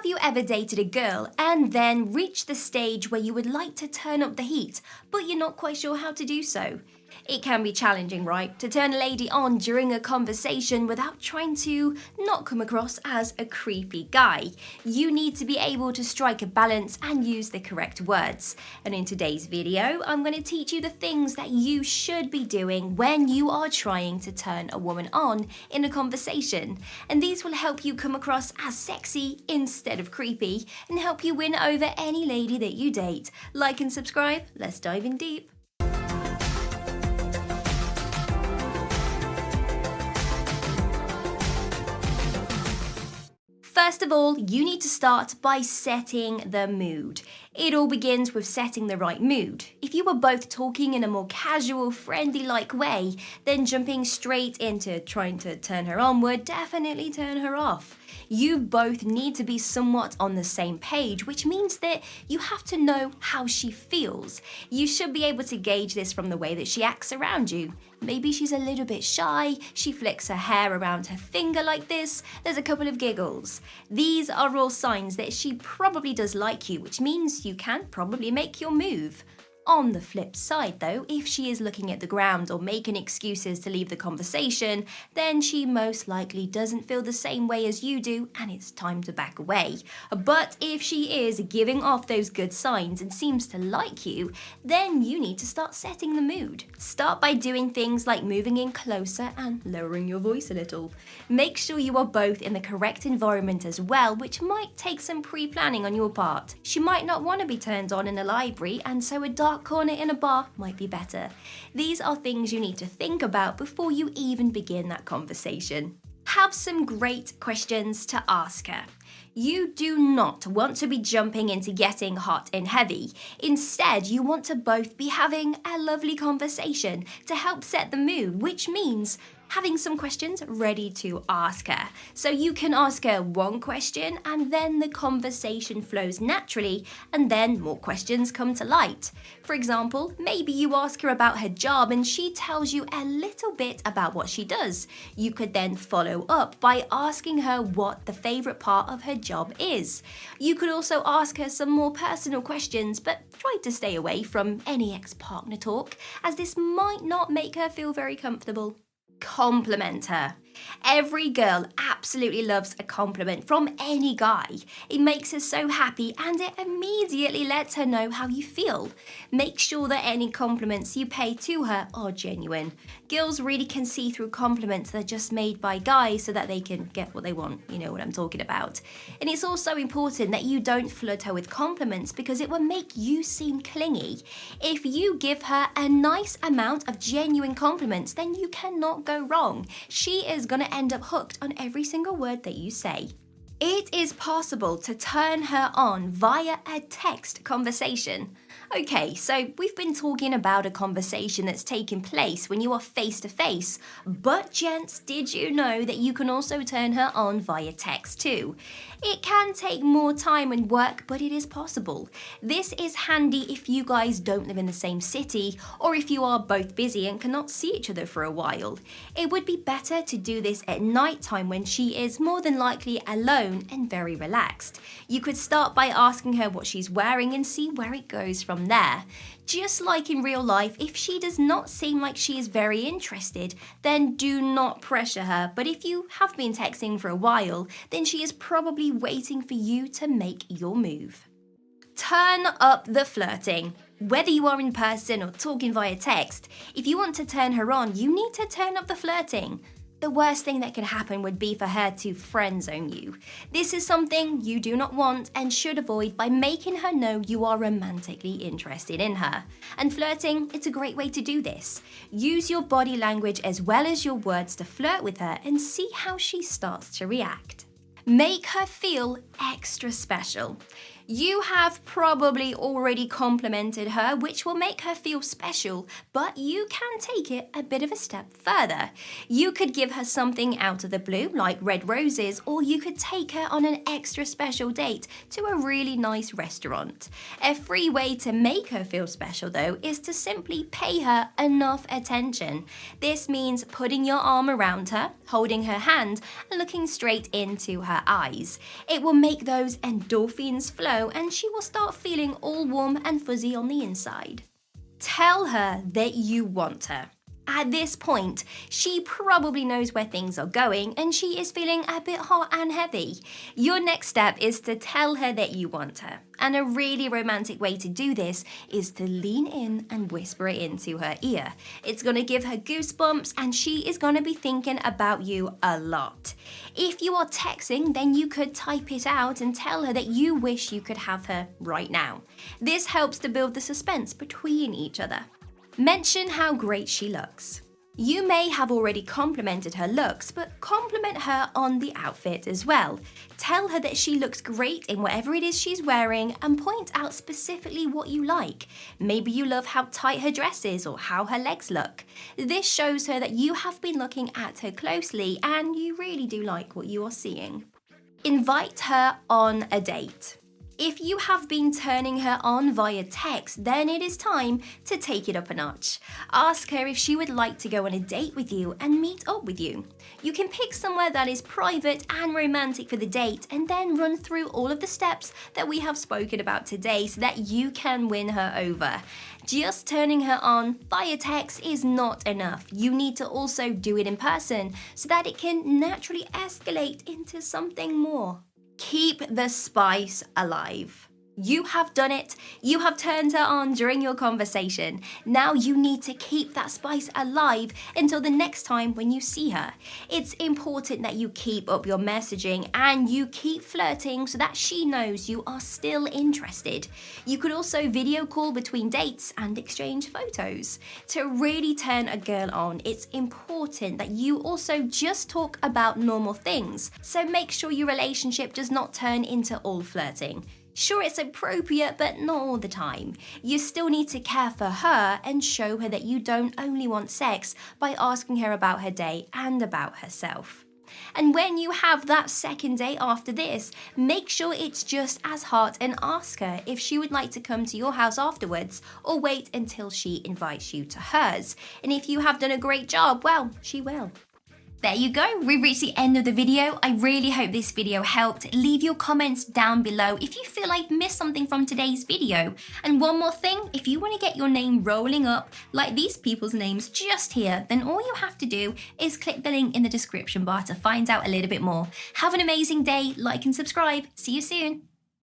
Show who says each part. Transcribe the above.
Speaker 1: Have you ever dated a girl and then reached the stage where you would like to turn up the heat, but you're not quite sure how to do so? It can be challenging, right, to turn a lady on during a conversation without trying to not come across as a creepy guy. You need to be able to strike a balance and use the correct words. And in today's video, I'm going to teach you the things that you should be doing when you are trying to turn a woman on in a conversation. And these will help you come across as sexy instead of creepy and help you win over any lady that you date. Like and subscribe, let's dive in deep. First of all, you need to start by setting the mood. It all begins with setting the right mood. If you are both talking in a more casual, friendly-like way, then jumping straight into trying to turn her on would definitely turn her off. You both need to be somewhat on the same page, which means that you have to know how she feels. You should be able to gauge this from the way that she acts around you. Maybe she's a little bit shy, she flicks her hair around her finger like this, there's a couple of giggles. These are all signs that she probably does like you, which means you can probably make your move. On the flip side though, if she is looking at the ground or making excuses to leave the conversation, then she most likely doesn't feel the same way as you do and it's time to back away. But if she is giving off those good signs and seems to like you, then you need to start setting the mood. Start by doing things like moving in closer and lowering your voice a little. Make sure you are both in the correct environment as well, which might take some pre-planning on your part. She might not want to be turned on in a library, and so a dark corner in a bar might be better. These are things you need to think about before you even begin that conversation. Have some great questions to ask her. You do not want to be jumping into getting hot and heavy. Instead, you want to both be having a lovely conversation to help set the mood, which means having some questions ready to ask her. So you can ask her one question and then the conversation flows naturally and then more questions come to light. For example, maybe you ask her about her job and she tells you a little bit about what she does. You could then follow up by asking her what the favorite part of her job is. You could also ask her some more personal questions, but try to stay away from any ex-partner talk, as this might not make her feel very comfortable. Compliment her. Every girl absolutely loves a compliment from any guy. It makes her so happy and it immediately lets her know how you feel. Make sure that any compliments you pay to her are genuine. Girls really can see through compliments that are just made by guys so that they can get what they want. You know what I'm talking about. And it's also important that you don't flood her with compliments because it will make you seem clingy. If you give her a nice amount of genuine compliments, then you cannot go wrong. She is going to end up hooked on every single word that you say. It is possible to turn her on via a text conversation. Okay, so we've been talking about a conversation that's taking place when you are face to face, but gents, did you know that you can also turn her on via text too? It can take more time and work, but it is possible. This is handy if you guys don't live in the same city or if you are both busy and cannot see each other for a while. It would be better to do this at night time when she is more than likely alone and very relaxed. You could start by asking her what she's wearing and see where it goes from there. Just like in real life, if she does not seem like she is very interested, then do not pressure her. But if you have been texting for a while, then she is probably waiting for you to make your move. Turn up the flirting. Whether you are in person or talking via text, if you want to turn her on, you need to turn up the flirting. The worst thing that could happen would be for her to friend-zone you. This is something you do not want and should avoid by making her know you are romantically interested in her. And flirting, it's a great way to do this. Use your body language as well as your words to flirt with her and see how she starts to react. Make her feel extra special. You have probably already complimented her, which will make her feel special, but you can take it a bit of a step further. You could give her something out of the blue, like red roses, or you could take her on an extra special date to a really nice restaurant. A free way to make her feel special, though, is to simply pay her enough attention. This means putting your arm around her, holding her hand, and looking straight into her eyes. It will make those endorphins flow and she will start feeling all warm and fuzzy on the inside. Tell her that you want her. At this point, she probably knows where things are going and she is feeling a bit hot and heavy. Your next step is to tell her that you want her. And a really romantic way to do this is to lean in and whisper it into her ear. It's going to give her goosebumps and she is going to be thinking about you a lot. If you are texting, then you could type it out and tell her that you wish you could have her right now. This helps to build the suspense between each other. Mention how great she looks. You may have already complimented her looks, but compliment her on the outfit as well. Tell her that she looks great in whatever it is she's wearing and point out specifically what you like. Maybe you love how tight her dress is or how her legs look. This shows her that you have been looking at her closely and you really do like what you are seeing. Invite her on a date. If you have been turning her on via text, then it is time to take it up a notch. Ask her if she would like to go on a date with you and meet up with you. You can pick somewhere that is private and romantic for the date and then run through all of the steps that we have spoken about today so that you can win her over. Just turning her on via text is not enough. You need to also do it in person so that it can naturally escalate into something more. Keep the spice alive. You have done it. You have turned her on during your conversation. Now you need to keep that spice alive until the next time when you see her. It's important that you keep up your messaging and you keep flirting so that she knows you are still interested. You could also video call between dates and exchange photos. To really turn a girl on, it's important that you also just talk about normal things. So make sure your relationship does not turn into all flirting. Sure, it's appropriate, but not all the time. You still need to care for her and show her that you don't only want sex by asking her about her day and about herself. And when you have that second date after this, make sure it's just as hot and ask her if she would like to come to your house afterwards or wait until she invites you to hers. And if you have done a great job, well, she will. There you go, we've reached the end of the video. I really hope this video helped. Leave your comments down below if you feel I've missed something from today's video. And one more thing, if you want to get your name rolling up like these people's names just here, then all you have to do is click the link in the description bar to find out a little bit more. Have an amazing day, like and subscribe. See you soon.